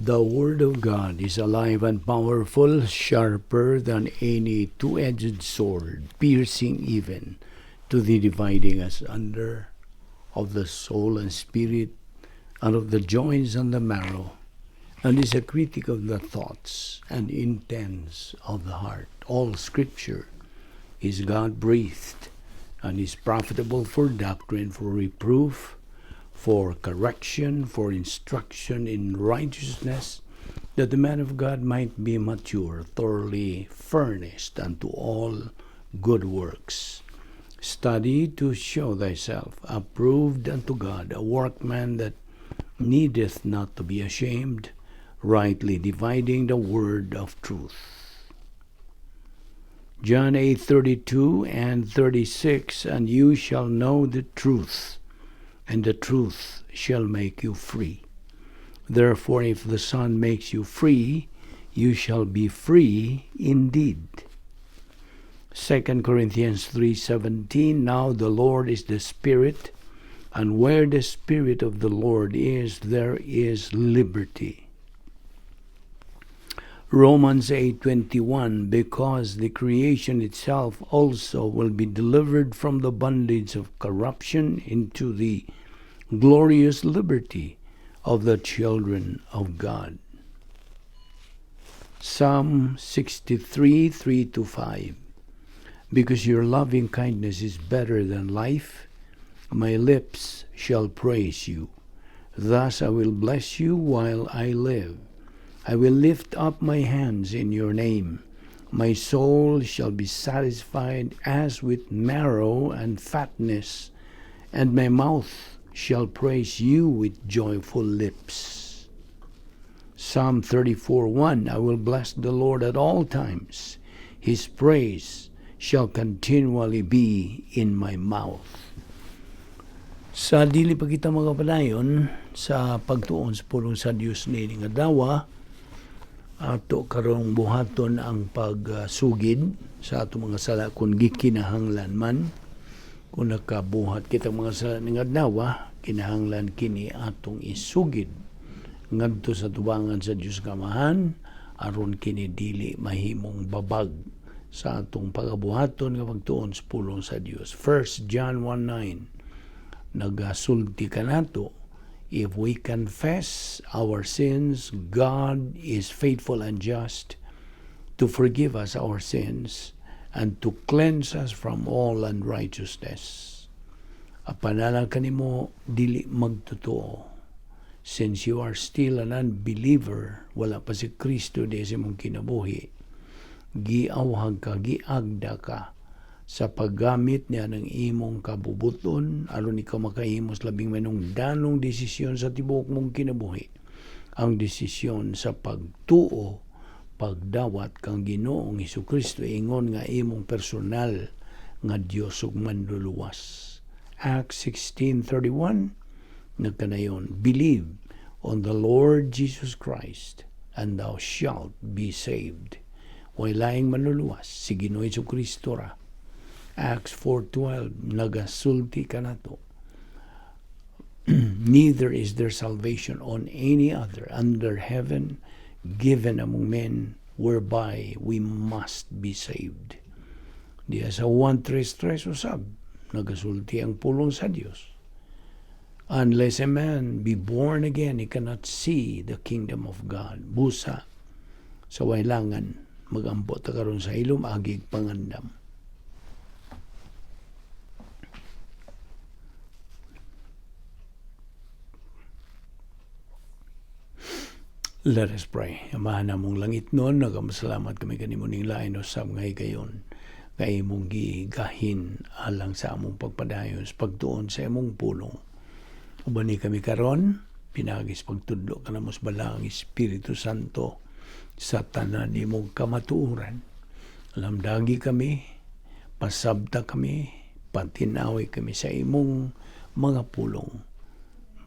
The Word of God is alive and powerful, sharper than any two-edged sword, piercing even to the dividing asunder of the soul and spirit, and of the joints and the marrow, and is a critic of the thoughts and intents of the heart. All Scripture is God-breathed and is profitable for doctrine, for reproof, for correction, for instruction in righteousness, that the man of God might be mature, thoroughly furnished unto all good works. Study to show thyself approved unto God, a workman that needeth not to be ashamed, rightly dividing the word of truth. John 8:32 and 36, and you shall know the truth, and the truth shall make you free. Therefore, if the Son makes you free, you shall be free indeed. 2 Corinthians 3:17, now the Lord is the Spirit, and where the Spirit of the Lord is, there is liberty. Romans 8:21, because the creation itself also will be delivered from the bondage of corruption into the glorious liberty of the children of God. Psalm 63, 3-5, because your loving kindness is better than life, my lips shall praise you. Thus I will bless you while I live. I will lift up my hands in your name. My soul shall be satisfied as with marrow and fatness, and my mouth shall praise you with joyful lips. Psalm 34:1, I will bless the Lord at all times. His praise shall continually be in my mouth. Sa dili pa kita magapadayon sa pagtuon sa pulong sa Dios ni nga dawa, ato karong buhaton ang pagsugid sa ato mga sala kung gikinahanglan man. Kung nakabuhat kita mga sala ni nga dawa, kinahanglan kini atong isugid ngadto sa tubangan sa Dios Kamahan, aron kini dili mahimong babag sa atong pagabuhaton nga pagtuon sa pulong sa Dios. 1 John 1:9, nagasulti kanato, if we confess our sins, God is faithful and just to forgive us our sins and to cleanse us from all unrighteousness. Apanala kanimo dili magtotoo. Since you are still an unbeliever, wala pa si Kristo di sa imong kinabuhi, giawhag ka, giagda ka sa paggamit niya ng imong kabubuton aron ikaw makahimos labing manungdanong desisyon sa tibuok mong kinabuhi. Ang desisyon sa pagtuo, pagdawat kang Ginoong Hesukristo, ingon nga imong personal nga Dios ug manluluwas. Acts 16:31, nagkanayon, believe on the Lord Jesus Christ and thou shalt be saved. Way laing manluluwas si Ginoo Hesukristo ra. Acts 4:12, nagasulti ka nato. Neither is there salvation on any other under heaven given among men whereby we must be saved. Diya sa 1:3 usab, nagasulti ang pulong sa Dios. Unless a man be born again, he cannot see the kingdom of God. Busa sa wailangan, mag-ambot ta karon sa ilom, agig pangandam. Let us pray. Amahan namong langit noon, nagamasalamat kami kanimo ning lain usab nga higayon. Kay imong gigahin alang sa among pagpadayon sa pagtuon sa imong pulong. Ubani kami karon, pinagis pagtudlo ka namos bala ang Espiritu Santo sa tanan imong kamatuoran. Lamdagi kami, pasabta kami, patinawi kami sa imong mga pulong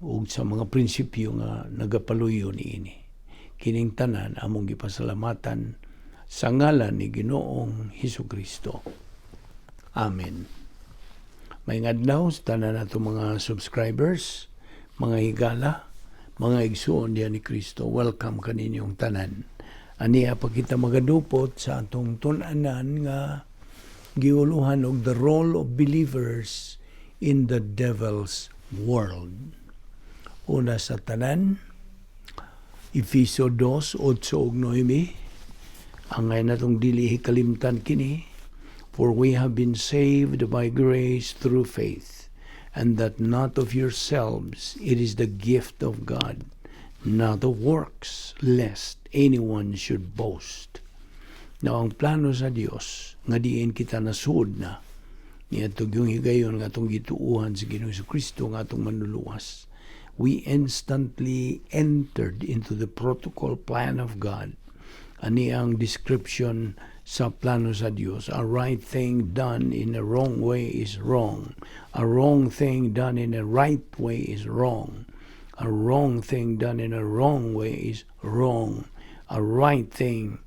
ug sa mga prinsipyo nga nagapaluyo niini. Kining tanan among gipasalamatan sa ngalan ni Ginoong Hesukristo. Amen. May ngadlaw sa tanan nato mga subscribers, mga higala, Mga igsoon diyan ni Kristo, welcome kaninyong tanan. Aniya pa kita magadupot sa atong tun-anan nga giuluhan og the role of believers in the devil's world. Una sa tanan, Efeso 2, 8 ug 9, angay natong dili hikalimtan kini, for we have been saved by grace through faith, and that not of yourselves, it is the gift of God, not of works, lest anyone should boast. Now, ang plano sa Dios nga diin kita nasud na niya yung higayon nga atong gituuhan sa Ginoong Kristo nga atong manluluwas. We instantly entered into the protocol plan of God. Ani ang description sa plano sa Dios. A right thing done in a wrong way is wrong. A wrong thing done in a right way is wrong. A wrong thing done in a wrong way is wrong. A right thing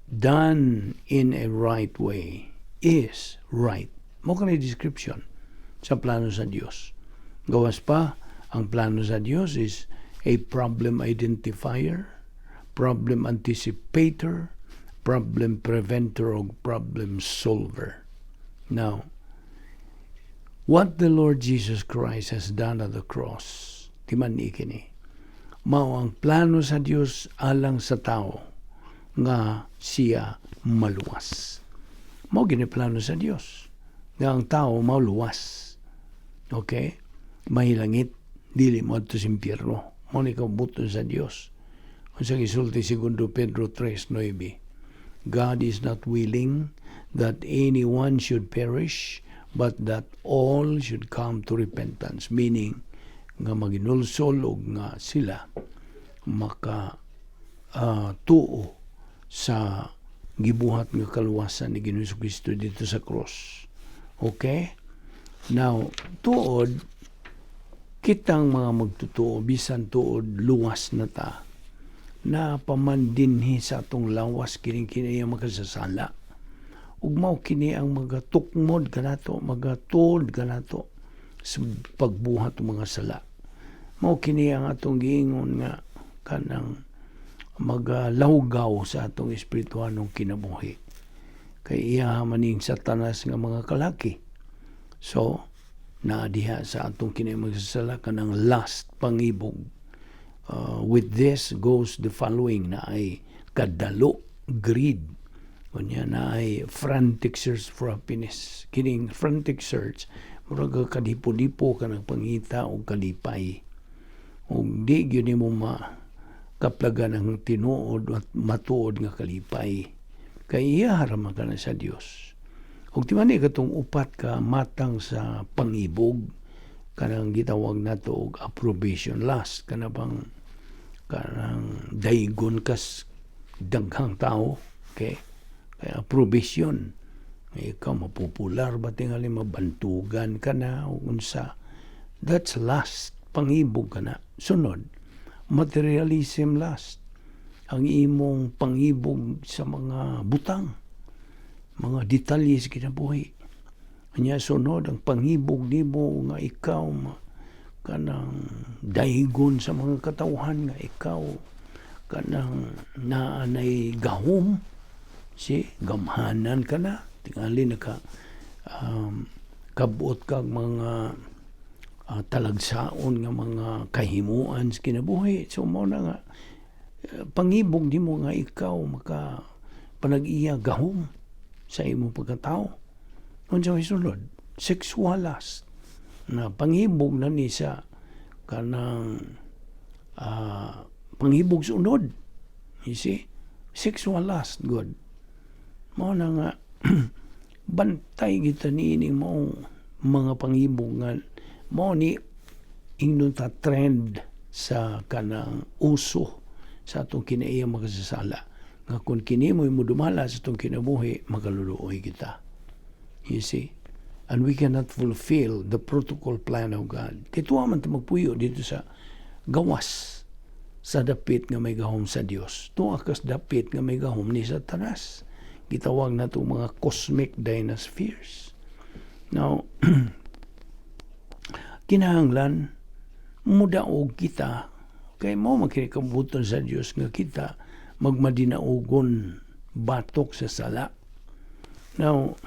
done in a right way is right. Mo kanay description sa plano sa Dios. Gawas pa, ang plano sa Dios is a problem identifier, problem anticipator, problem preventer, o problem solver. Now, what the Lord Jesus Christ has done at the cross, timan ni kini, mao ang plano sa Dios alang sa tao nga siya maluwas. Mao gini plano sa Dios nga ang tao maluwas. Okay? Mahilangit, dili mo ato sa impyerno. Mao ni kabuton sa Dios. Unsa gisulti 2 Pedro 3:9, God is not willing that anyone should perish, but that all should come to repentance. Meaning, nga maginulsol o nga sila maka tuo sa gibuhat nga kaluwasan ni Ginoong Kristo dito sa cross. Okay? Now, tuod, kitang mga magtutuo, bisan tuod, luwas na ta, na pamandinhi sa atong lawas, kini ang makasasala. Ug mao kini ang magatukmod kanato, magatod kanato sa pagbuhat ng mga sala. Mao kini ang atong giingon nga kanang magalawgaw sa atong espirituhanong kinabuhi. Kay iya maning Satanas nga mga kalaki. So, naadiha sa atong kini magsasala kanang last pangibog. With this goes the following, na ay kadalo, greed. Kunya na ay frantic search for happiness. Kining frantic search, murag kadipo-dipo ka ng pangita o kalipay. O di yun mo kaplagan ng tinuod at matuod nga kalipay. Kaya haraman ka na sa Dios. O timani katong upat ka matang sa pangibog, kanang gitawag nato og approbation lust, kanang daygon kas daghang tao, okay? Kaya approbation, ikaw mapopular ba tingali mabantugan ka na o unsa, that's lust, pangibog ka na. Sunod, materialism lust, ang imong pangibog sa mga butang, mga detalye sa kinabuhi. Anya sunod ang pangibog nimo nga ikaw kanang daygon sa mga katawhan, nga ikaw kanang naanay gahom, gamhanan ka na, tingali naka kabuot kag mga talagsaon nga mga kahimuan sa kinabuhi. So mo na nga pangibog nimo nga ikaw maka panag-iya gahom sa imong pagkatao. Unsa may sulod? Sexual lust. Na pangibog na ni sa kanang panghibog sa unod. You see? Sexual lust, good. Mao na nga, bantay kita niining mo mga panghibog nga, mao ni ingnon ta trend sa kanang uso sa atong kinaiya makasasala. Nga kung kini mo'y mudumala sa itong kinabuhi, magaluluoy kita. You see? And we cannot fulfill the protocol plan of God. Kaya tuwa man ito magpuyo dito sa gawas sa dapit nga may gahom sa Dios. Tuwa kas dapit nga may gahom ni Satanas. Gitawag na itong mga cosmic dynaspheres. Now, kinahanglan, mudaog kita Kay mo makinikabuton sa Dios nga kita magmadinaugon batok sa sala. Now,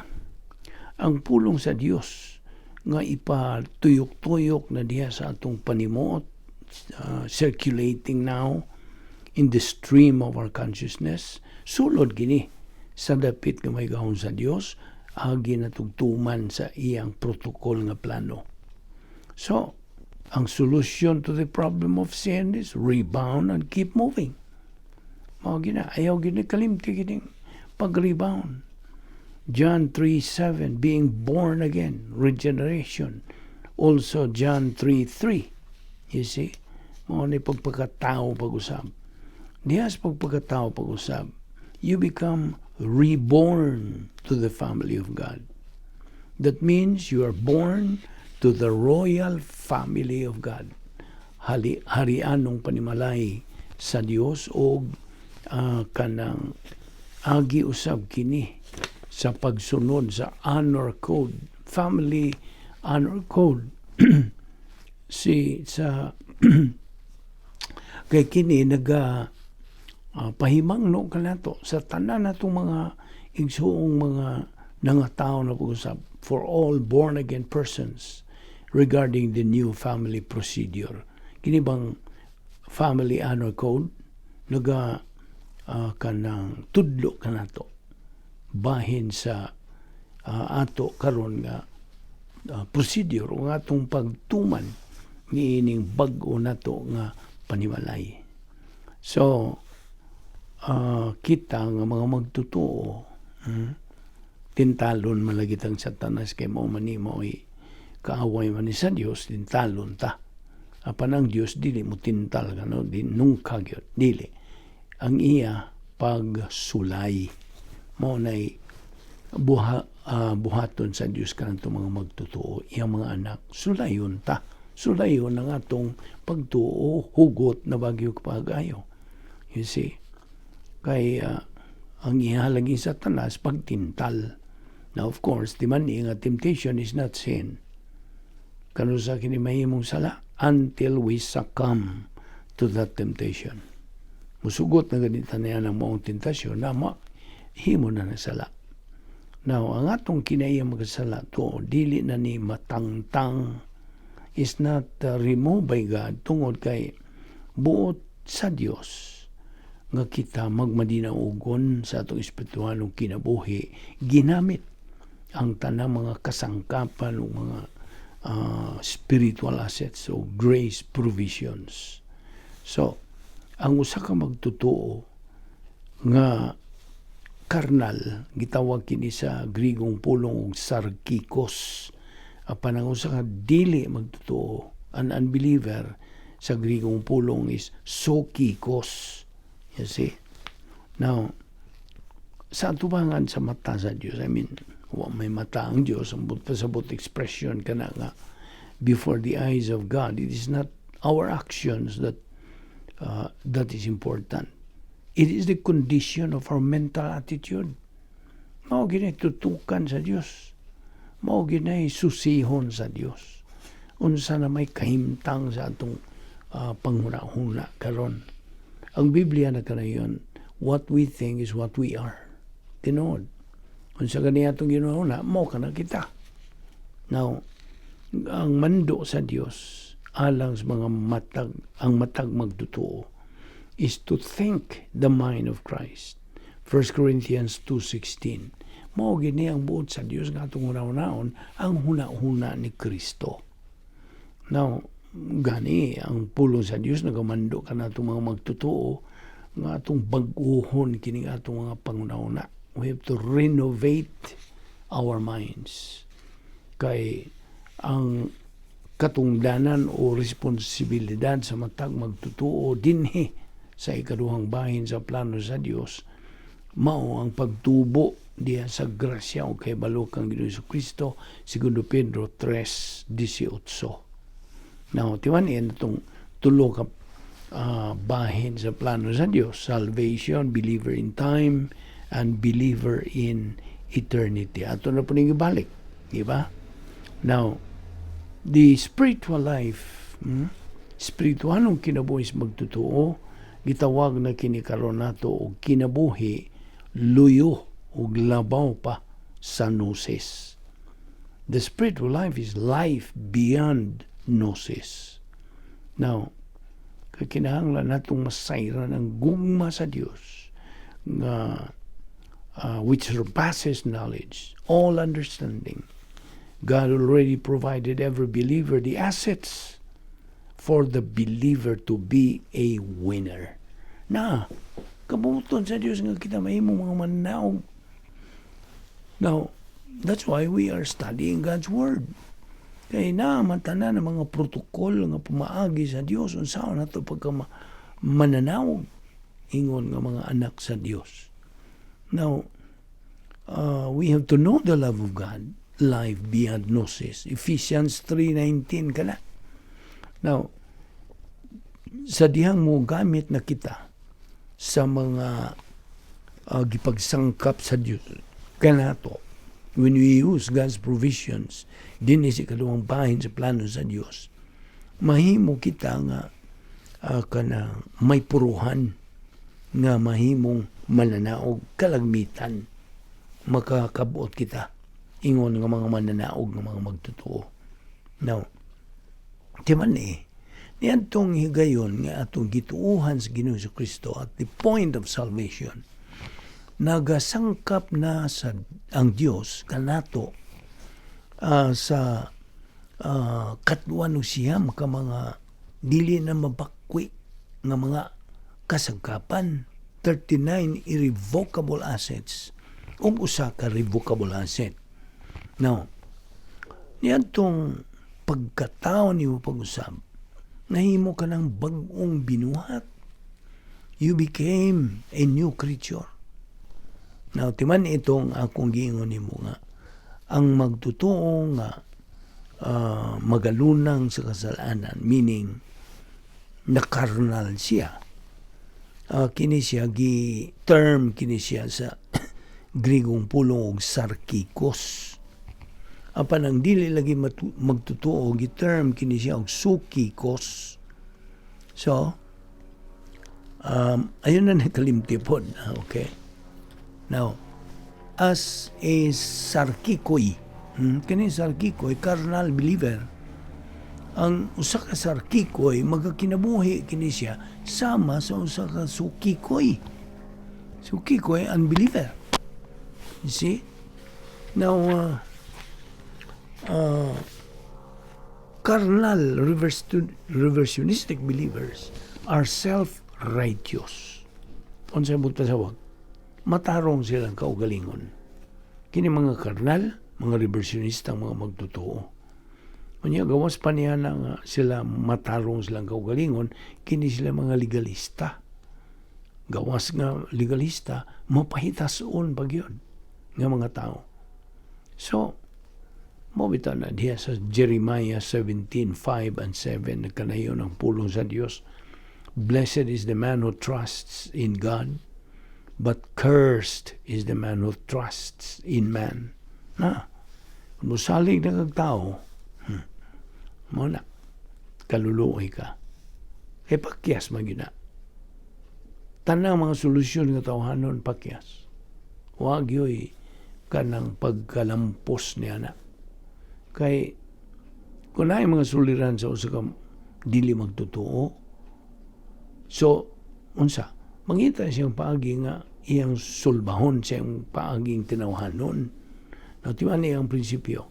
ang pulong sa Dios nga ipatuyok-tuyok na diha sa atong panimuot, circulating now in the stream of our consciousness, sulod gini sa dapit nga may gahom sa Dios, agi natugtuman sa iyang protocol nga plano. So, ang solution to the problem of sin is rebound and keep moving. Mao gina, ayaw gina kalimti gining pag-rebound. John 3:7, being born again, regeneration. Also John 3:3. You see, mao ni pagpakatao pag-usab. Diyas pagpakatao pag-usab, you become reborn to the family of God. That means you are born to the royal family of God. Harian ng panimalay sa Dios o kanang agi usab kini sa pagsunod sa honor code, family honor code. Kay kini pahimangno kanato sa tanan natong mga igsuong mga nangatao na pag-usab for all born again persons regarding the new family procedure. Kini bang family honor code kanang tudlo kanato bahin sa ato karon nga procedure o atong pagtuman niining bag-o nato nga panimalay. So kita nga mga magtotoo, tintalon malagit ang Satanas kay mao man nimo kaaway man ni sa Dios, tintalon ta. Apan ang Dios dili mo tintal kano, di nungka gyud dili. Ang iya pagsulay mao nay buhaton sa Dios kanang mga magtotoo, iyang mga anak sulayon ta. Sulayon ang atong pagtuo, hugot na bagyo pagayo. You see, kay ang ihalagi sa Satanas pagtintal. Now of course, di man nga temptation is not sin. Kano sa kinimahimong sala until we succumb to that temptation. Musugot na ganito na yan ang maong tentasyon na himo na sala. Now, ang atong kinayang magasala to, dili na ni matangtang, is not removed by God tungod kay buot sa Dios nga kita magmadinaugon sa atong espiritualong kinabuhi, ginamit ang tanang mga kasangkapan o mga spiritual assets o grace provisions. So, ang usa ka magtotoo nga karnal, gitawag kini sa Grigong pulong og sarkikos. Apan ang usa ka dili magtotoo, an unbeliever, sa Grigong pulong is sokikos. You see? Now, sa atubangan sa mata sa Diyos, I mean, may mata ang Diyos, ang pasabot expression ka na nga, before the eyes of God, it is not our actions that is important. It is the condition of our mental attitude. Mao ginay tutukan sa Diyos. Mao ginay susihon sa Diyos. Unsa na may kahimtang sa atong panghuna-huna karon. Ang Biblia na kanayon, what we think is what we are. Tinuod. Unsa gani atong ginahuna, mao kana kita. Now, ang mando sa Dios alang sa mga matag magtutuo is to think the mind of Christ. 1 Corinthians 2:16. Mao gini ang buot sa Dios nga atong una-unaon ang huna-huna ni Kristo. Now, gani ang pulong sa Dios nagamando kana atong mga magtutuo nga atong bag-uhon kini atong mga panguna-una. We have to renovate our minds. Kay ang katungdanan o responsibilidad sa matag magtutuo dinhi sa ikaduhang bahin sa plano sa Dios mao ang pagtubo diya sa grasya o kay balokang Ginoong Kristo, segundo Pedro 3:18. Now, tiwanin itong tulo ka bahin sa plano sa Dios: salvation, believer in time, and believer in eternity. Ato na po ning ibalik, di ba? Now, the spiritual life Espiritualong kinabuhi is magtotoo, gitawag na kini karon nato og kinabuhi luyo ug labaw pa sa gnosis. The spiritual life is life beyond gnosis. Now, kinahanglan natong masayran ang gugma sa Dios nga which surpasses knowledge, all understanding. God already provided every believer the assets for the believer to be a winner. Na, kabuton sa Diyos nga kita mahimo mga mananaog. Now, that's why we are studying God's Word. Kaya matanan ng mga protokol nga pumaagi sa Diyos unsaon nato pagka mananaog ingon nga mga anak sa Diyos. Now, we have to know the love of God, life beyond gnosis. Ephesians 3:19 kana. Now, sa dihang mo gamit na kita sa mga gipagsangkap sa Diyos kanato, when we use God's provisions, din si kaduang bahin sa plano sa Diyos, mahimo kita nga kana may puruhan nga mahimong mananaog kalagmitan, makakabuot kita ingon nga mga mananaog nga mga magtotoo. Now, timan niyan tong higayon nga atong gituuhan sa Ginoo Kristo at the point of salvation, nagasangkap na sa ang Dios kanato sa katwan siyam ka mga dili na mabakwi nga mga kasangkapan, 39 irrevocable assets ug usa ka revocable asset. Now, niyan tong pagkatao ni mo pag-usab, nahimo ka ng bag-ong binuhat. You became a new creature. Now, timan itong akong giingon nimo nga, ang magtotoo nga magalunang sa kasalanan, meaning na-carnal siya. Kini siya, term kini siya sa Grigong pulong og sarkikos. Apan ang dili lagi magtotoo, gi-term kini siya og sukikos. So, ayun na nakalimtipon. Okay? Now, as a sarkikoy, kini sarkikoy, carnal believer, ang usa ka sarkikoy, magkakinabuhi kini siya, sama sa usa ka sukikoy. Sukikoy, unbeliever. You see? Now, carnal reversionistic believers are self-righteous. Unsay buta sa wag? Matarong silang kaugalingon. Kini mga karnal, mga reversionista, mga magtotoo. Kanya gawas pa niya na sila matarong silang kaugalingon, kini sila mga legalista. Gawas nga legalista, mapahitason pag yun nga mga tao. So, mabita na diya sa Jeremiah 17:5 and 7, nagkanayon ang pulong sa Diyos. Blessed is the man who trusts in God, but cursed is the man who trusts in man. Musalig na kag tao, mo na, kaluluoy ka. E pakyas magyuna. Tanang mga solusyon nga tawhanon pakyas. Huwag yo'y kanang pagkalampos niya na. Kay, kung na mga suliran sa usa ka dili magtotoo, so, unsa, mangita siyang paagi nga iyang sulbahon siyang paaging tinawhanon. Natiman niya ang prinsipyo.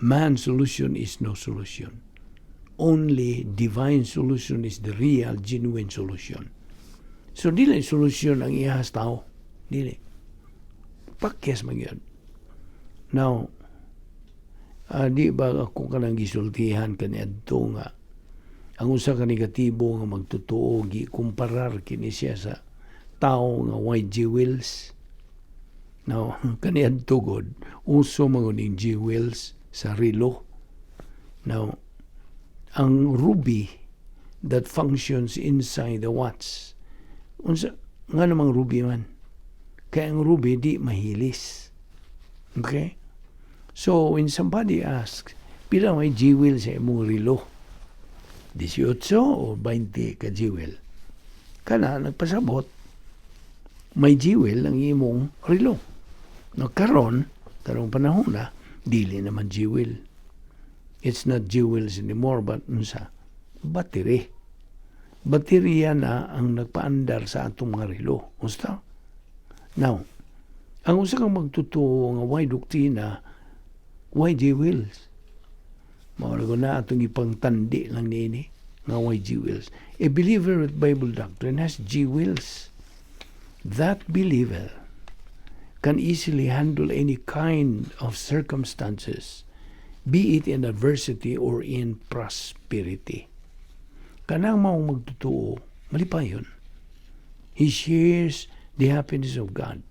Man's solution is no solution. Only divine solution is the real, genuine solution. So, dili solution ang iyahas tao. Dili. Pakyas magyod. Now, di ba ako ka nang gisultihan kaniya ito nga ang usa ka negatibo nga magtotoo gi-kumparar kini siya sa tao nga white jewels. Now, kaniya tugod uso manguning jewels sa relo. Now, ang ruby that functions inside the watch, unsa nga namang ruby man? Kaya ang ruby di mahilis. Okay? So, when somebody asks, Pila may jewel sa imong relo? 18 o 20 ka jewel. Kana nagpasabot, may jewel ang imong relo. No, karong panahon na, dili naman jewel. It's not jewels anymore, but unsa? Battery. Baterya na ang nagpaandar sa atong mga relo. Usta? Now, ang usa kang magtutuo nga why doktrina, why jewels? Mawala ko na atong ipangtandi lang nini nga why jewels. A believer with Bible doctrine has jewels. That believer can easily handle any kind of circumstances, be it in adversity or in prosperity. Kanang maong magtutuo, malipayon. He shares the happiness of God,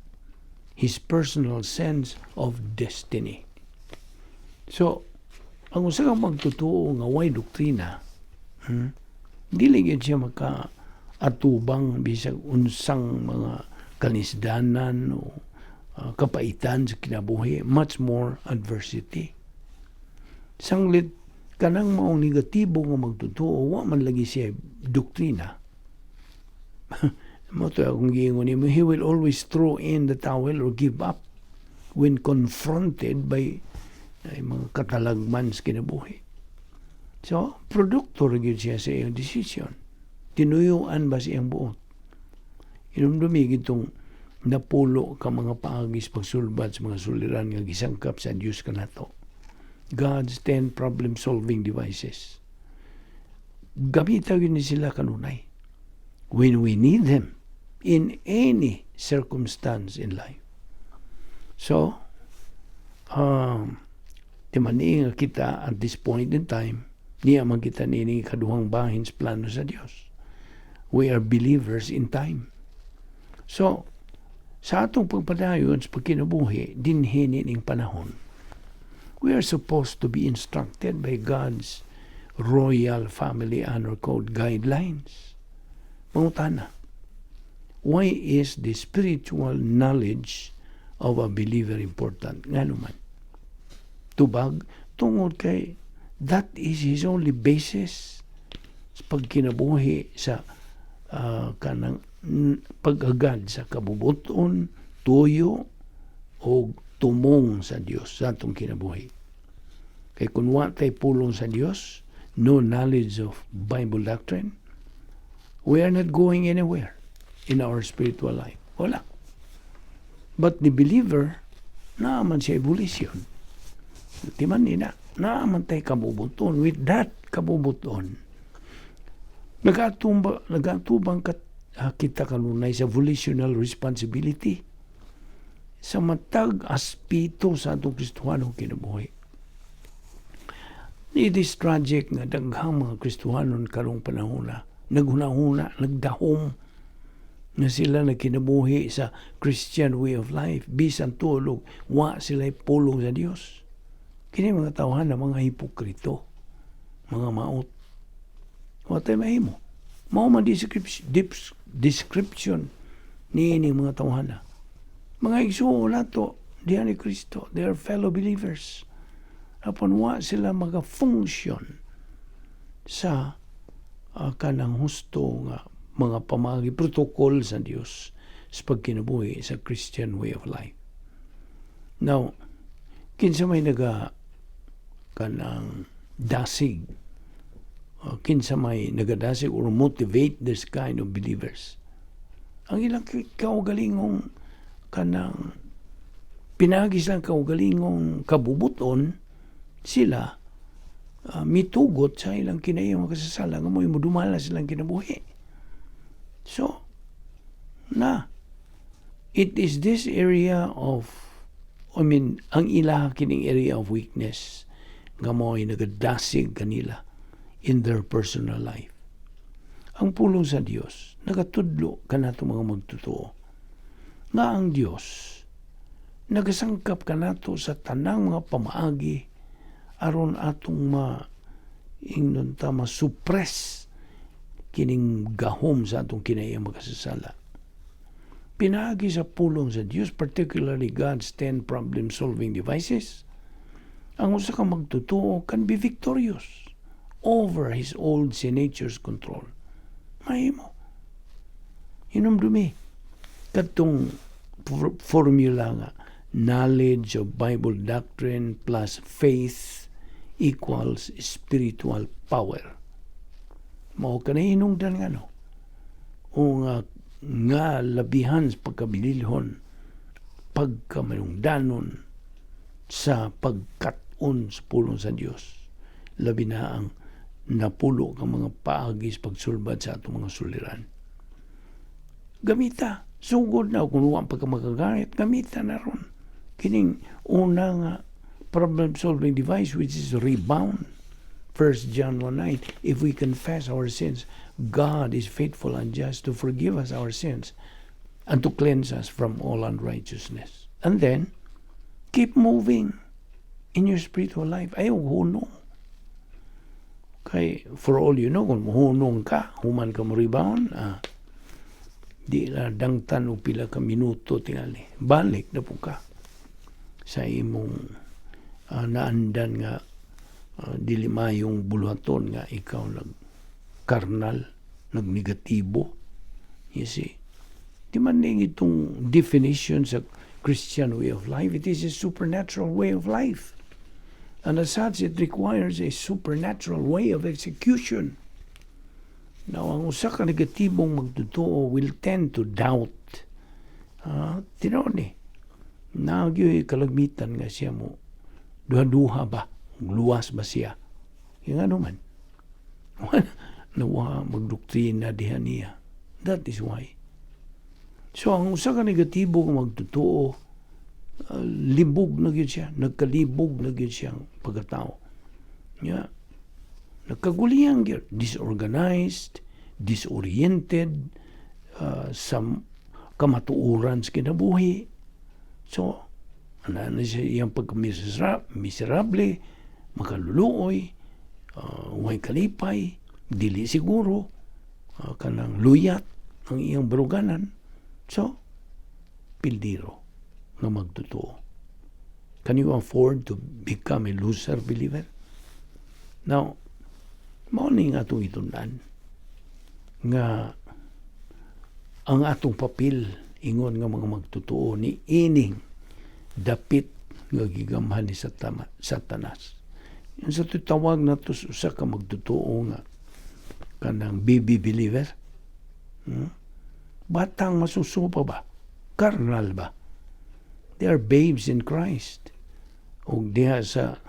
his personal sense of destiny. So, ang usa kang magtutuo nga way doktrina, dili gyud siya maka-atubang bisag unsang mga kanisdanan o kapaitan sa kinabuhi, much more adversity. Sanglit kanang maong negatibo nga magtutuo, wa man lagi siya doktrina. Mo to akong giingon nimo, he will always throw in the towel or give up when confronted by mga katalagman sa kinabuhi. So, produkto rin siya sa iyong decision. Tinuyuan ba siyang buot? Inumdumi itong napulo ka mga paagis pagsulbat sa mga suliran nga gisangkap sa Diyos kanato. God's 10 problem-solving devices. Gamitan yun sila kanunay when we need them in any circumstance in life. So, timani nga kita at this point in time, niya man kita nini kaduhang bahin sa plano sa Diyos. We are believers in time. So, sa atong pagpadayon sa pagkinabuhi, dinhin ning panahon, we are supposed to be instructed by God's Royal Family Honor Code guidelines. Pangutana, why is the spiritual knowledge of a believer important? Nga naman, tubag, tungod kay that is his only basis sa pagkinabuhi sa kanang pag-agad sa kabubuton, tuyo, o tumong sa Diyos sa atong kinabuhi. Kay kung wa tay pulong sa Diyos, no knowledge of Bible doctrine, we are not going anywhere in our spiritual life. Wala. But the believer, naaman siya evolution. Timan nina, naaman tay kabubuton. With that kabubuton, nagatubang kita kanunay sa volitional responsibility sa matag aspito sa atong Kristohanong kinabuhi. It is tragic nga daghang mga Kristohanon karong panahon na naghuna-huna, nagdahom na sila nagkinabuhi sa Christian way of life. Bisan tulog, wa sila pulong sa Dios. Kini mga tawhan na mga hipokrito, mga maot. Wa tayo mahimo. Mao man description ni mga tawhan na. Mga igsuo nato, diyan ni Kristo, they are fellow believers. Apon wa sila maga-function sa kanang husto nga mga pamagi protocol sa Dios sa pagkinabuhi sa Christian way of life. Now, kinsa may kanang dasig, kinsa may nagadasig or motivate this kind of believers. Ang ilang kaugalingong kanang pinagis lang kaugalingong kabubuton, sila mitugot sa ilang kinayang makasasala nga mo'y mudumala silang kinabuhi. So, it is this area of, ang ilaha kining area of weakness nga mo'y nagadasig kanila in their personal life. Ang pulong sa Dios, nagatudlo kanato mga magtutuo, nga ang Dios, nagasangkap kanato sa tanang mga pamaagi aron atong ma-suppress kining gahom sa atong kinayang makasasala. Pinaagi sa pulong sa Dios, particularly God's 10 problem-solving devices, Ang usa ka magtutuo can be victorious over his old sin nature's control. Mahimo. Hinumdumi. Katong formula nga, knowledge of Bible doctrine plus faith equals spiritual power. Mao ka na hinungdan nga, no? O nga labihan sa pagkabililhon, pagkamanungdanon sa pagkat-on sa pulong sa Dios. Labi na ang napulo ka mga paagis pagsulbad sa atong mga suliran. Gamita. Sugod na kung huwag pagka magagamit, gamita na ron. Kining una nga problem-solving device which is rebound. 1 John 1:9, if we confess our sins, God is faithful and just to forgive us our sins and to cleanse us from all unrighteousness. And then, keep moving in your spiritual life. Ayaw hunong. Kay, for all you know, kung hunong ka, human ka mo rebound, di na dangtan o pila ka minuto tingali. Balik na po ka sa imong naandan nga dili mayong buluhaton nga ikaw nag-karnal, nag-negatibo. You see? Di man itong definition sa Christian way of life. It is a supernatural way of life. And as such, it requires a supernatural way of execution. Now, ang usa ka negatibong magtutuo will tend to doubt. Tinoon ni, nagyo'y kalagmitan nga siya mo. Duha-duha ba? Luwas ba siya? Yung ano man. Nawa magdoktrina diha niya. That is why. So, ang usa ka negatibong magtutuo, libog na gyud siya. Nagkalibog na gyud siyang pagkatao. Yeah. Nagkaguliyang gyud, disorganized, disoriented, sa kamatuuran sa kinabuhi. So, ano na siya iyang pagka-miserable, makaluluoy, huwag kalipay, dili siguro, kanang luyat ang iyang baruganan. So, pildiro nga magtutuo. Can you afford to become a loser believer? Now, mauning atong itundan nga ang atong papel ingon nga mga magtutuo ni ining dapit nga gigamhan ni Satanas. Yung sa tawag na to sa ka magtutuo nga kanang baby believer. Batang masusupa ba? Karnal ba? They are babes in Christ. O diha sa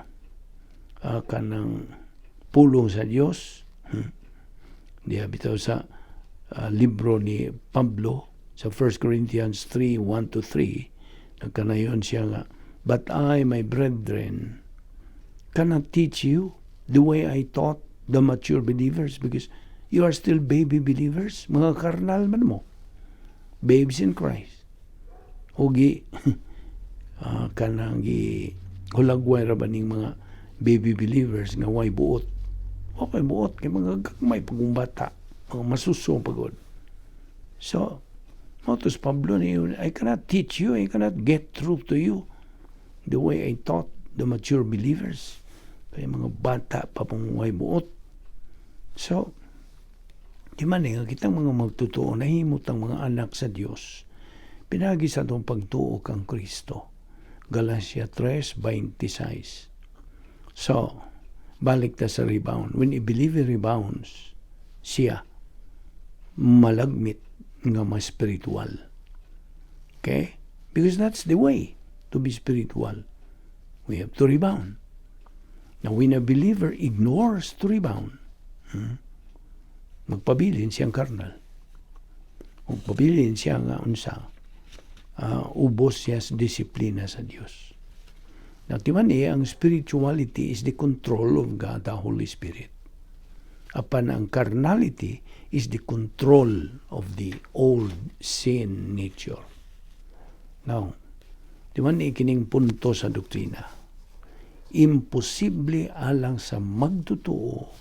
kanang pulong sa Dios. Diha bitaw sa libro ni Pablo sa 1 Corinthians 3:1-3. Nagkanayon siya nga, but I, my brethren, cannot teach you the way I taught the mature believers because you are still baby believers. Mga karnal man mo. Babes in Christ. Hugi, kanang hulagway ra ba ning mga baby believers nga way buot. Okay, buot. Kaya mga gagmay pagumbata. Mga masuso pagod. So, Motos Pablo ni I cannot teach you, I cannot get through to you the way I taught the mature believers. Kaya mga bata pa panguhay buot. So, di man nga kitang mga magtutuo, nahimot ang mga anak sa Diyos. Pinagi sa itong pagtuo kang Kristo. Galatia 3:26. So, balik ta sa rebound. When a believer rebounds, siya malagmit nga mas spiritual. Okay? Because that's the way to be spiritual. We have to rebound. Now, when a believer ignores to rebound, magpabilin siyang karnal. Magpabilin siya nga unsa, ubos siya sa disiplina sa Diyos. Now, timan ang spirituality is the control of God, the Holy Spirit. Apan ang carnality is the control of the old sin nature. Now, timan kining punto sa doktrina. Imposible alang sa magtutuo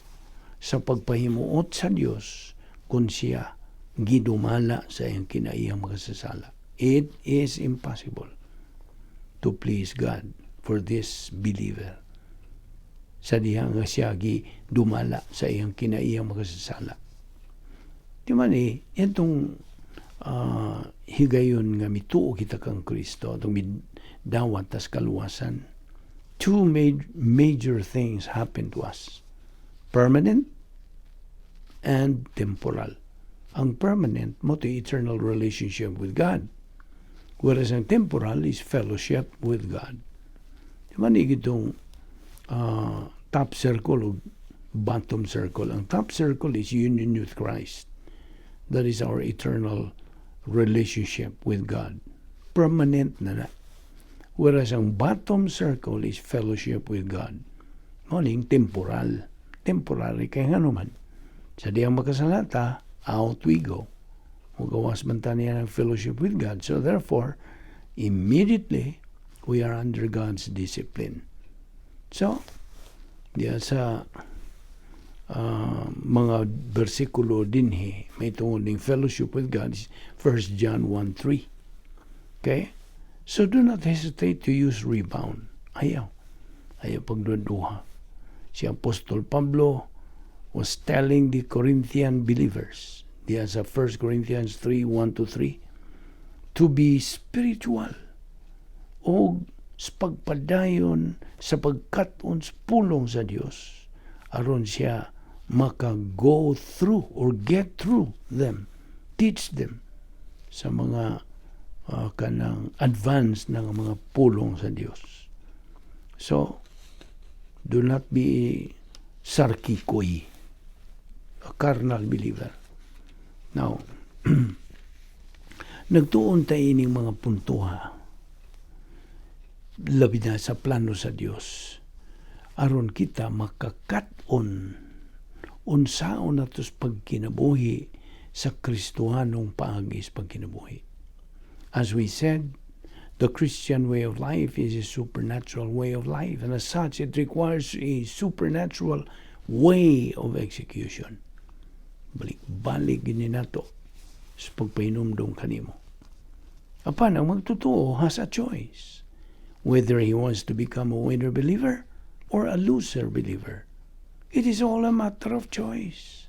sa pagpahimuot sa Dios kung siya gidumala sa iyang kinaiyang magasasala. It is impossible to please God for this believer. sa diha nga siya dumala sa iyang kinaiyang makasasala. Di man itong higayon nga mituo kita kang Kristo, itong dawat tas kaluwasan, two major things happen to us. Permanent and temporal. Ang permanent mo to eternal relationship with God. Whereas ang temporal is fellowship with God. Di man itong top circle o bottom circle. Ang top circle is union with Christ. That is our eternal relationship with God. Permanent na. Whereas ang bottom circle is fellowship with God. Moning temporal. Temporary kaya nga naman. Sa diyang makasalata, out we go. Magawas man niya ng fellowship with God. So therefore, immediately, we are under God's discipline. So, diya sa mga bersikulo dinhi, may tungod ng fellowship with God is 1 John 1:3. Okay? So do not hesitate to use rebound. Ayaw pagduduha. Si Apostol Pablo was telling the Corinthian believers, diya sa 1 Corinthians 3:1-3, to be spiritual o pagpadayon sa pagkat-on pulong sa Dios aron siya maka-go through or get through them, teach them sa mga kanang advance ng mga pulong sa Dios. So, do not be sarkikoy, a carnal believer. Now, nagtuon tayo ining mga puntuha labi na sa plano sa Dios aron kita makakat-on unsaon natos pagkinabuhi sa Kristohanong paagis pagkinabuhi. As we said, the Christian way of life is a supernatural way of life, and as such, it requires a supernatural way of execution. Balik-balik gini nato sa pagpainumdong kanimo. Apan ang magtotoo has a choice, whether he wants to become a winner believer or a loser believer. It is all a matter of choice.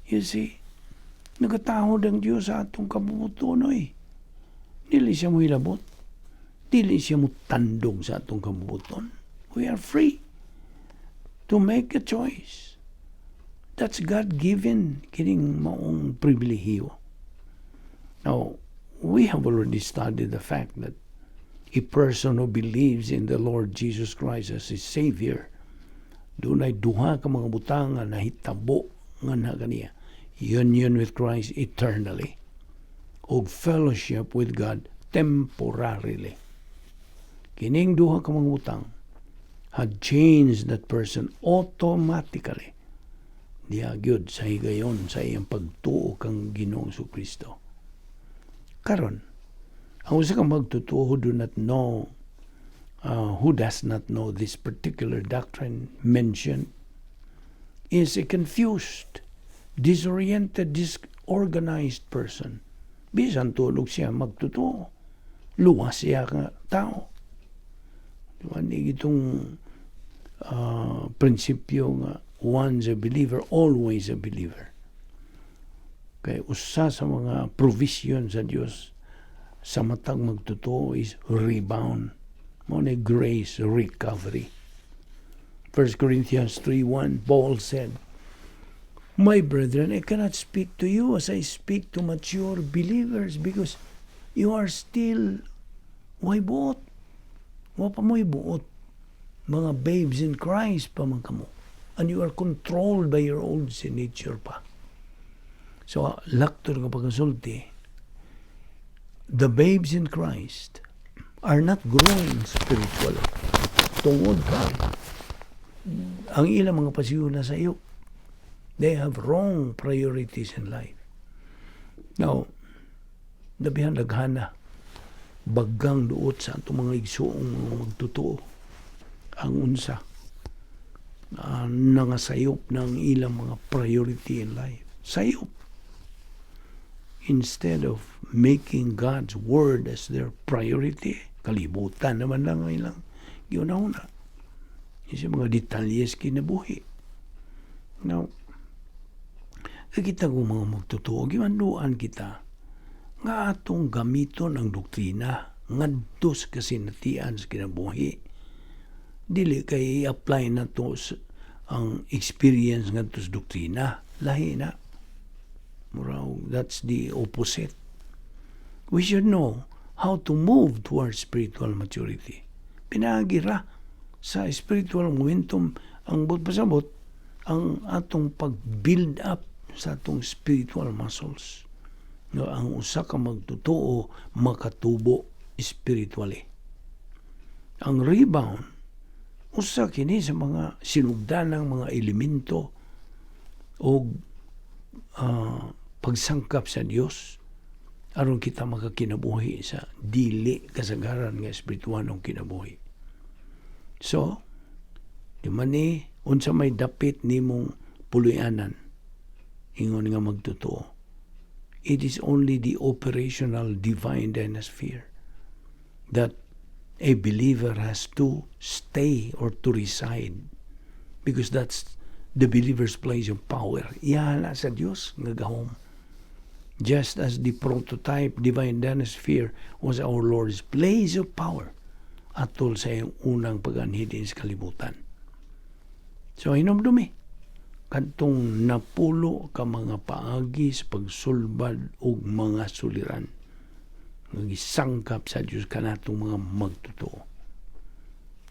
You see, nagatahod ang Diyos sa atong kabubutonoy. Dili siya mo hilabot. Dili siya mo tandog sa atong kabubuton. We are free to make a choice. That's God-given kining maong pribilehiyo. Now, we have already studied the fact that a person who believes in the Lord Jesus Christ as his Savior, doon ay duha ka mga butang nga nahitabo nga na kaniya. Union with Christ eternally. O fellowship with God temporarily. Kining duha ka mga butang had changed that person automatically. Diya gyud sa higayon sa iyang pagtuo kang Ginoong Kristo. Karon, ang usa ka magtutuo who does not know this particular doctrine mentioned is a confused, disoriented, disorganized person. Bisan tulog siya magtutuo. Luwas siya ka tao. Diba, itong prinsipyo nga once a believer, always a believer. Kaya usa sa mga provision sa Dios sa matag magtutuo is rebound. Muna grace recovery. 1 Corinthians 3:1, Paul said, "My brethren, I cannot speak to you as I speak to mature believers because you are still buot. Wa pa mo'y buot. Mga babes in Christ pa man kamo. And you are controlled by your old sin nature pa." So, laktor nga pagkasulti, the babes in Christ are not growing spiritually. Tungod ka, ang ilang mga pasiyo na sa iyo, they have wrong priorities in life. Now, dabihan daghana, bagang duot sa itong mga igsuong magtutuo, ang unsa, nangasayop ng ilang mga priority in life. Sayop. Instead of making God's Word as their priority, kalibutan naman lang ang ilang giuna-una. Isa mga detalyes kinabuhi. Now, kita kung mga magtotoo, gimanduan kita nga atong gamiton ang doktrina ngadto sa kasinatian sa kinabuhi. Dili kay i-apply na to ang experience ngadto sa doktrina. Lahi na. Murag, that's the opposite. We should know how to move towards spiritual maturity. Pinagira sa spiritual momentum ang pasabot ang atong pag-build up sa atong spiritual muscles. No, ang usa ka magtotoo makatubo spiritually. Ang rebound usa kini sa mga sinugdanang mga elemento o pagsangkap sa Dios aron kita makakinabuhi sa dili kasagaran nga espirituwanong kinabuhi. So, di man ni unsa may dapit nimong puluyanan ingon nga magtotoo. It is only the operational divine dynasty that a believer has to stay or to reside, because that's the believer's place of power. Iyahala sa Dios nga gahom. Just as the prototype divine dynasty was our Lord's place of power atol sa iyong unang pag-anhid sa kalibutan. So, hinumdumi kadtong napulo ka mga paagi sa pagsulbad og mga suliran nga gisangkap sa Dios kanatong mga magtotoo.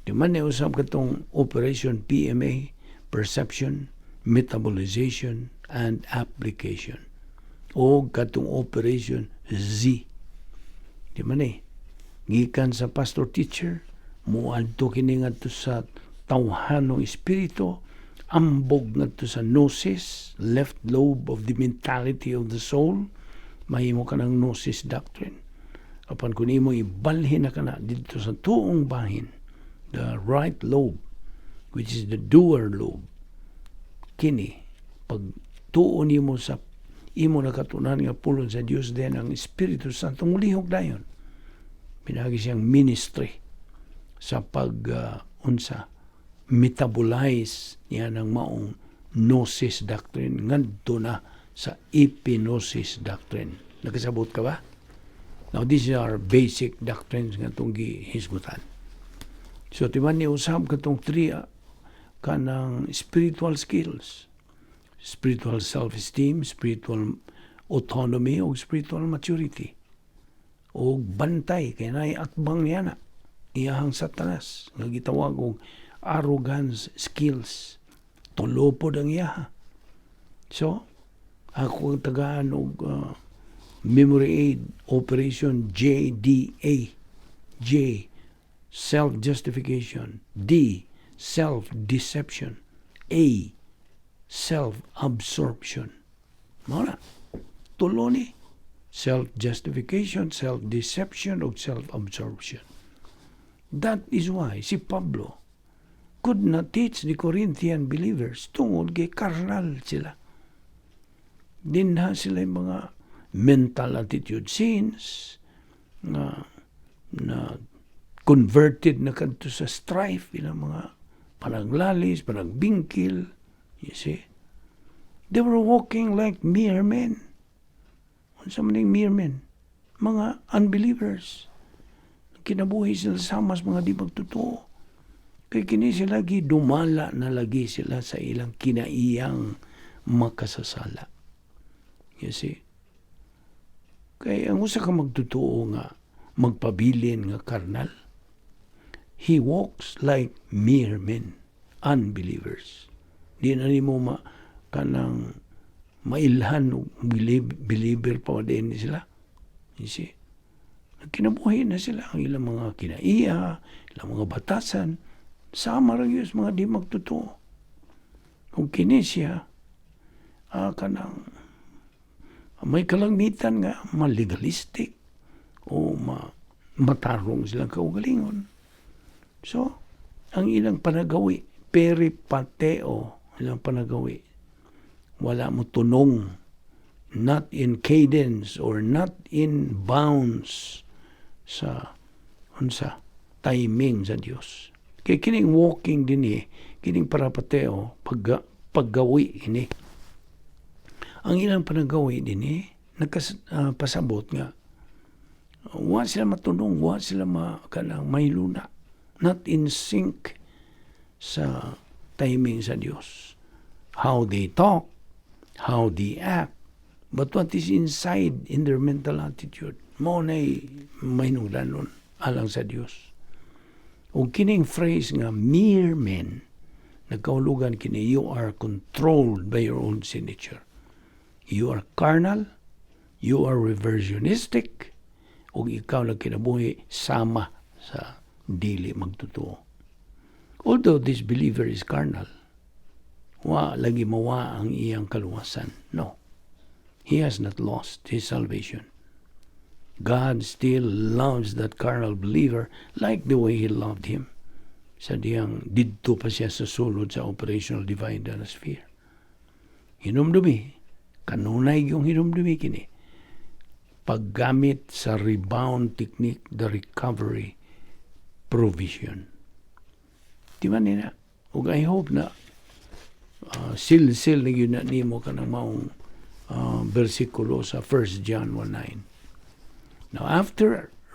Di man ni usab katong Operation PMA, Perception, Metabolization, and Application. O katong Operation Z. Di man ni gikan sa pastor teacher muadto kini ngadto sa tawhanong espiritu, ambog ngadto sa gnosis, left lobe of the mentality of the soul, mahimo ka ng gnosis doctrine. Apan kung imo ibalhin na ka na dito sa tuong bahin, the right lobe, which is the doer lobe, kini, pag tuon imo sa imo nakatunan nga pulon sa Dios din ang Espiritu Santo mulihog dayon. Pinagi siyang ministry sa unsa metabolize niya ng maong gnosis doctrine ngadto na sa epignosis doctrine. Nakasabot ka ba? Now, these are basic doctrines nga itong gihisgutan. So, timan ni usab katong tria kanang spiritual skills, spiritual self-esteem, spiritual autonomy, o spiritual maturity. O bantay, kaya na'y atbang niya na, iyahang satanas, nga gitawag og arrogance skills. Tulopod ang iyaha. So, ako ang tagaan og memory aid, Operation JDA. J, self-justification. D, self-deception. A, self-absorption. Muna, tulo ni. Self-justification, self-deception, o self-absorption. That is why si Pablo could not teach the Corinthian believers tungod kay karnal sila. Dinha sila yung mga mental attitude sins na converted na kadto sa strife, ilang mga panaglalis, panagbingkil. You see? They were walking like mere men. Unsa man yung mere men? Mga unbelievers. Kinabuhi sila sa mas mga di magtotoo. Kaya kini sila dumala na lagi sila sa ilang kinaiyang makasasala. You see? Kaya ang usa ka magtotoo nga magpabilin nga karnal, he walks like mere men, unbelievers. Di na ni mo kanang mailhan o believer pa din sila. You see? Kinabuhi na sila ang ilang mga kinaiya, ilang mga batasan, sama rin yung mga di magtotoo. Kung kini siya, kanang may kalangitan nga malegalistic o matarong silang kaugalingon. So, ang ilang panagawi, peripateo, ilang panagawi, wala mo tunong, not in cadence or not in bounds sa timing sa Dios. Kaya kining walking din kining parapateo, paggawi ini. Ang ilang panagawi din pasabot nga, wa sila matunong, wa sila may luna. Not in sync sa timing sa Dios. How they talk, how they act, but what is inside in their mental attitude, mo na'y mahinungdanon alang sa Dios. O kining phrase nga, mere men, nagkaulugan kini, you are controlled by your own signature. You are carnal, you are reversionistic, o ikaw lang kinabuhi sama sa dili magtutuo. Although this believer is carnal, lagi mawa ang iyang kaluwasan. No. He has not lost his salvation. God still loves that carnal believer like the way He loved him. Sa diyang didto pa siya sa sulod sa operational divine sphere. Hinumdumi, kanunay yung hinumdumi kini. Paggamit sa rebound technique, the recovery provision. Di ba nila? Ug I hope na sil-sil na yun na nimo ka ng maong versikulo sa 1 John 1:9. Now,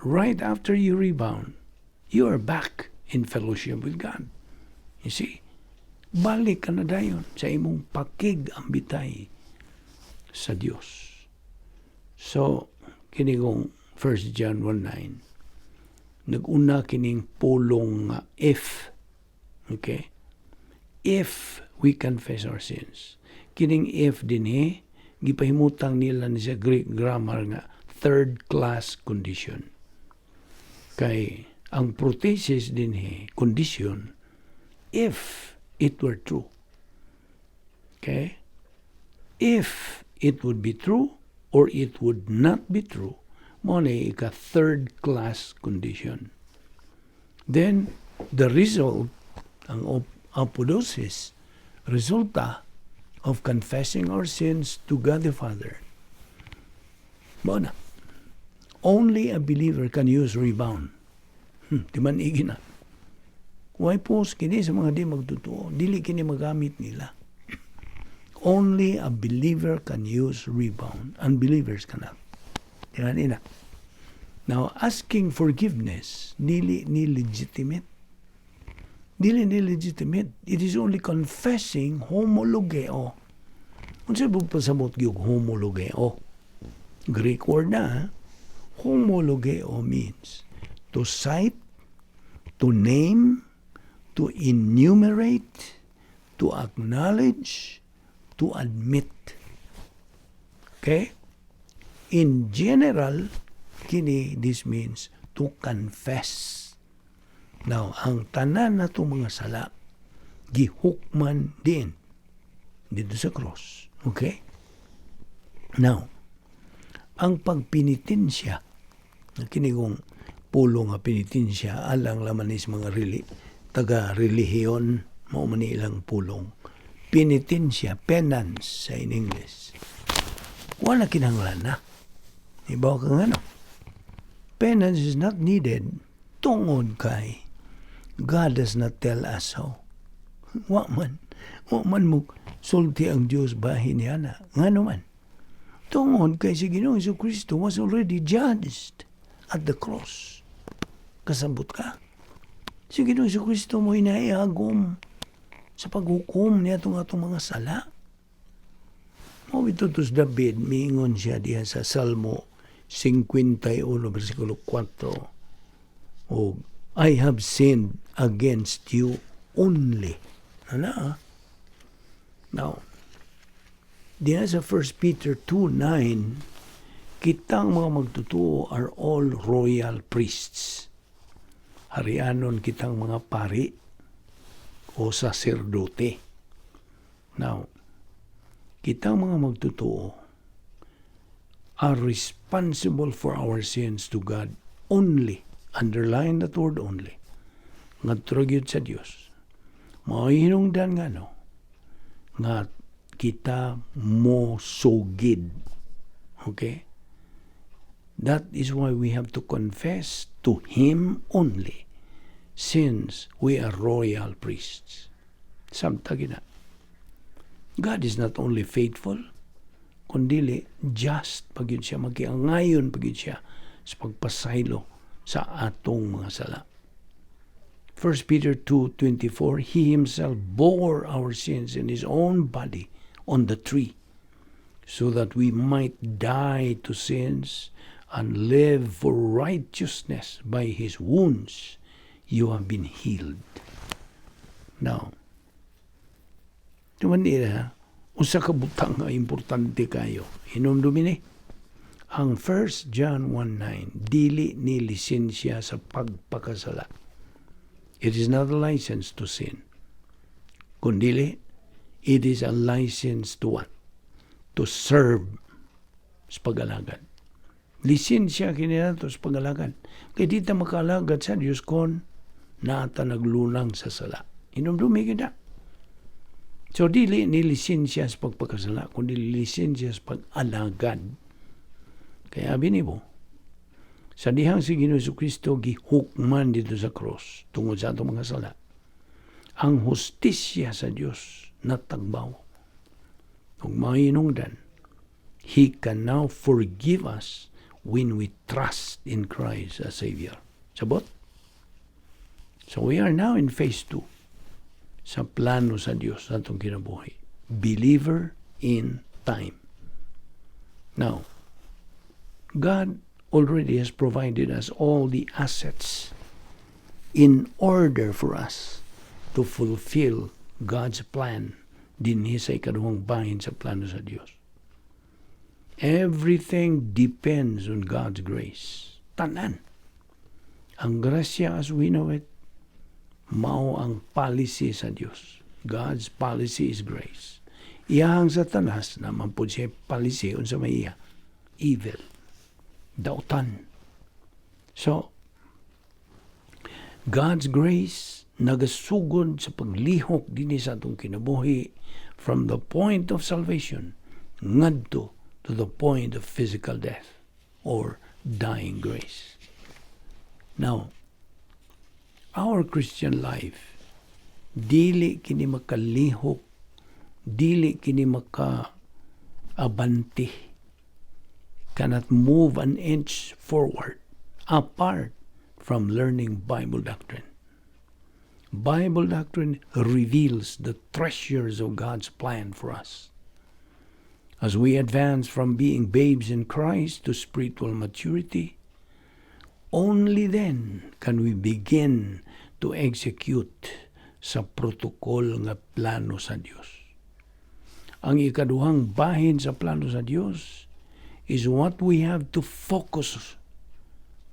right after you rebound, you are back in fellowship with God. You see? Balik ka na dayon sa imong pakig-ambitay sa Dios. So, kinigong 1 John 1:9, nag-una kining pulong nga if. Okay? If we confess our sins. Kining if din gipahimutang nila ni sa Greek grammar nga third class condition. Kay ang prothesis din condition if it were true. Okay? If it would be true or it would not be true, mo na ika third class condition. Then the result, ang apodosis, resulta of confessing our sins to God the Father. Bona, only a believer can use rebound. Di man igina. Why post kini sa mga di magtutuo? Dili kini magamit nila. Only a believer can use rebound. Unbelievers cannot. Di man ina. Now, asking forgiveness, dili ni legitimate. Dili ni legitimate. It is only confessing homologeo. Unsa ba pasabot gyud homologeo? Greek word na. Homologeo means to cite, to name, to enumerate, to acknowledge, to admit. Okay? In general, this means to confess. Now, ang tanan na itong mga sala, gihukman din dito sa cross. Okay? Now, ang pagpinitensya, kinigong pulong nga pinitensya, alang lamanis mga taga-relihiyon, maumani ilang pulong. Penitensya, penance sa in English. Wala kinahanglan na. Ibaw ka nga no. Penance is not needed tungod kay God does not tell us so. Wa man mo sulti ang Diyos bahin niya na. Nga naman. Tungod kay si Ginoong Jesucristo was already judged at the cross. Kasabot ka. Si Ginoong Jesucristo mo hinaiagom sa paghukom niya itong mga sala. Mo itutos David, miingon siya diha sa Salmo 51, versikulo 4. O, I have sinned against you only. Now, diyan sa 1 Peter 2:9, kitang mga magtutuo are all royal priests. Harianon kitang mga pari o saserdote. Now, kitang mga magtutuo are responsible for our sins to God only. Underline that word only. Ngadtro sa Dios. Mahinungdan nga no, nga kita mo sugid. Okay? That is why we have to confess to Him only. since we are royal priests. Samtang gina. God is not only faithful, kundili just pagid siya, magiangayon pagid siya sa pagpasaylo sa atong mga sala. 1 Peter 2:24, He Himself bore our sins in His own body on the tree, so that we might die to sins and live for righteousness. By His wounds you have been healed. Now, tuman nila, usa ka butang nga importante kayo. Hinumdumi ni. Ang 1 John 1:9, dili ni lisensya sa pagpakasala. It is not a license to sin. Kundili, it is a license to what? To serve sa pag-alagad. Lisensya kinila to sa pag-alagad. Kaya di ta makalagad sa Diyos kon nata naglulang sa sala. Hinumdumi kita. So, dili ni lisensya sa pagpakasala, kundi lisensya sa pag-alagad. Kaya binibo, sa dihang si Ginoong Jesucristo gihukman dito sa cross tungod sa atong mga sala, ang hustisya sa Dios natagbaw. Ug mahinungdan, He can now forgive us when we trust in Christ as Savior. Sabot? So we are now in phase 2 sa plano sa Dios sa atong kinabuhi. Believer in time. Now, God already has provided us all the assets in order for us to fulfill God's plan dinhi sa ikaduhang bahin sa plano sa Dios. Everything depends on God's grace. Tanan. Ang grasya as we know it, mao ang policy sa Dios. God's policy is grace. Iyahang Satanas naman po siya policy unsa may iya. Evil. Dautan. So, God's grace nagasugod sa paglihok dinhi sa atong kinabuhi from the point of salvation ngadto to the point of physical death or dying grace. Now, our Christian life, dili kini makalihok, dili kini maka-abanti, cannot move an inch forward apart from learning Bible doctrine. Bible doctrine reveals the treasures of God's plan for us. As we advance from being babes in Christ to spiritual maturity, only then can we begin to execute sa protokol nga plano sa Dios. Ang ikaduhang bahin sa plano sa Dios is what we have to focus,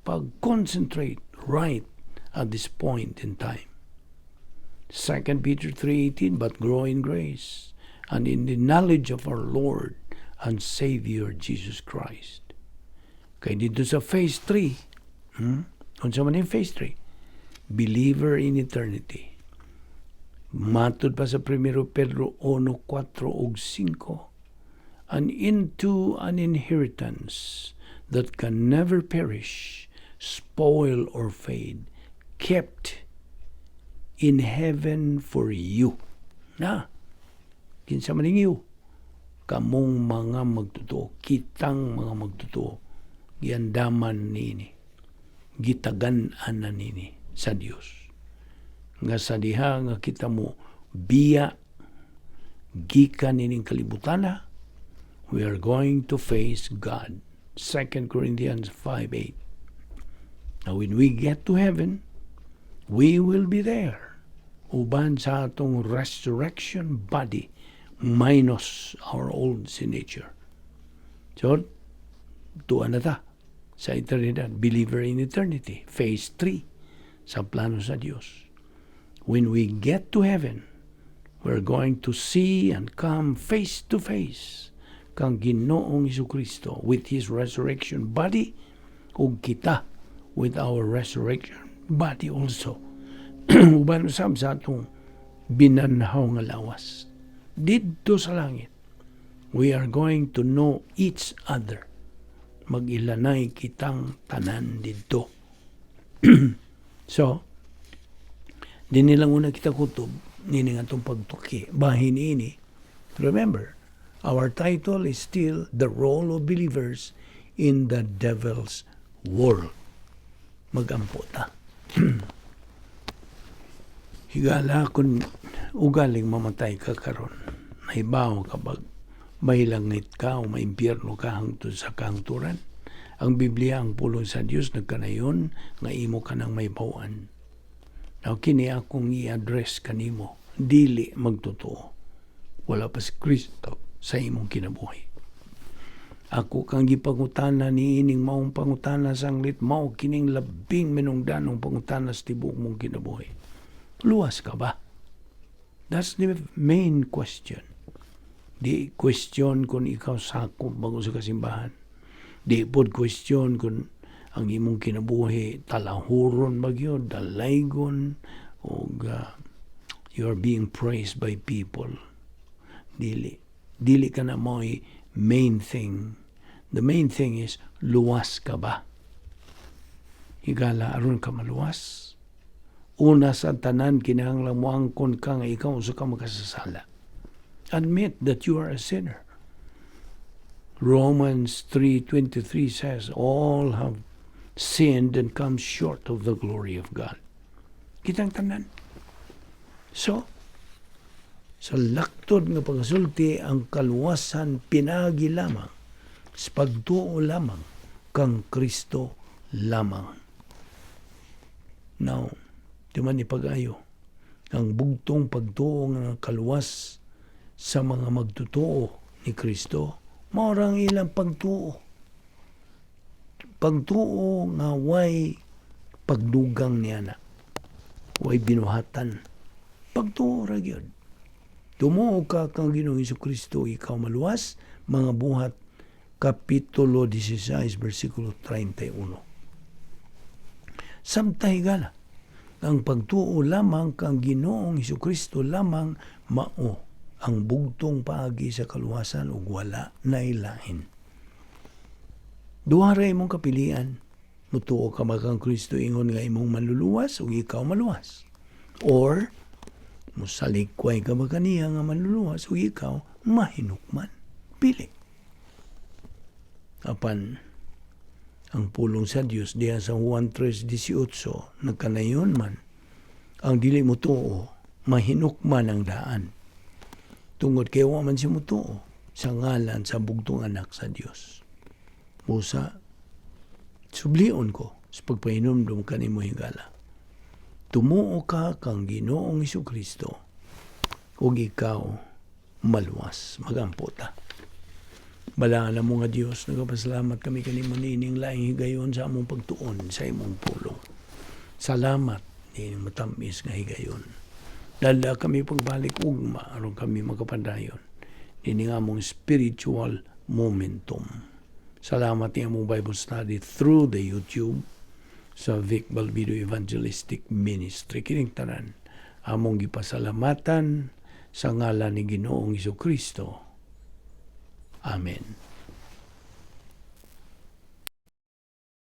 pag-concentrate right at this point in time. 2 Peter 3:18, but grow in grace and in the knowledge of our Lord and Savior Jesus Christ. Kaya dito sa phase 3, unsa man yung phase 3? Believer in eternity. Matod pa sa 1 Pedro 1:4 ug 5, and into an inheritance that can never perish, spoil or fade, kept in heaven for you. Na, kinsa man you, kamong mga magtotoo, kitang mga magtotoo, giandaman nini, gitagan-an na nini sa Dios. Nga sa diha nga kita mo biya gikan nining kalibutana, we are going to face God. 2 Corinthians 5:8. Now when we get to heaven, we will be there. Uban sa atong resurrection body minus our old sin nature. So, tuan na ta sa eternidad. Believer in eternity. Phase 3 sa plano sa Dios. When we get to heaven, we're going to see and come face to face kang Ginoong Jesucristo with His resurrection body ug kita with our resurrection body also. Uban usab sa atong binanhaw nga lawas. Didto sa langit, we are going to know each other. Mag-ilanay kitang tanan didto. So, Di nilang una kita kutob, nini nga itong pagtuki, bahin ini. Remember, our title is still The Role of Believers in the Devil's World. Magampo ta. Higala kung ugaling mamatay ka karon, nahibaw ka bag, may langit ka o may impyerno ka hangtod sa kahangturan. Ang Biblia, ang pulong sa Dios nagkanayon, nga imo ka nang may bawaan. Now, kini akong i-address kanimo, dili magtotoo. Wala pa si Kristo sa imong kinabuhi. Ako kang gipangutana ni ining maong pangutana sanglit, mao kining labing minungdanong pangutana sa tibuok mong kinabuhi. Luwas ka ba? That's the main question. Di question kung ikaw sakop bago sa kasimbahan. Di pod question kung ang imong kinabuhi talahuron bagyo, dalaygon, o you're being praised by people. Dili ka na mo'y main thing. The main thing is, luwas ka ba? Higala, aron ka maluwas. Una sa tanan, kinahanglang mo angkon ka nga ikaw usa ka makasasala. Admit that you are a sinner. Romans 3:23 says, all have sinned and come short of the glory of God. Kitang tanan. So, sa laktod nga pagkasulti, ang kaluwasan pinagi lamang, sa pagtuo lamang, kang Kristo lamang. Now, di man ipag-ayo, ang bugtong pagtuo nga kaluwas sa mga magtutuo ni Kristo, maurang ilang pagtuo. Pagtuo nga way pagdugang niya na, way binuhatan. Pagtuo ra gyud. Tumuo ka kang Ginoong Jesucristo, ikaw maluwas, mga buhat, Kapitulo 16, versikulo 31. Samtay gala, ang pagtuo lamang kang Ginoong Jesucristo lamang mao ang bugtong paagi sa kaluwasan ug wala na ilahin. Duha ra imong kapilian, mutuo ka kang Kristo ingon nga imong maluluwas ug ikaw maluwas. Or musalikway ka ba kaniya nga maluluwas ug ikaw mahinukman. Pili. Apan ang pulong sa Dios diha sa Juan 3:18 nagkanayon man ang dili mutuo mahinukman ang daan. Tungod kay wa man siya mutuo sa ngalan sa bugtong anak sa Dios. Musa, sublion ko sa pagpahinumdum kanimo higala. Tumuo ka kang Ginoong Jesucristo ug ikaw maluwas. Magampo ta. Balaan mo nga Diyos, nagpasalamat kami kanimo nining laing higayon sa among pagtuon sa imong pulong. Salamat nining matamis nga higayon. Dala kami pagbalik ugma aron kami magkapadayon nining among spiritual momentum. Salamat niya among Bible study through the YouTube sa Vic Balbido Evangelistic Ministry. Kining tanan, among gipasalamatan sa ngalan ni Ginoong Jesucristo. Amen.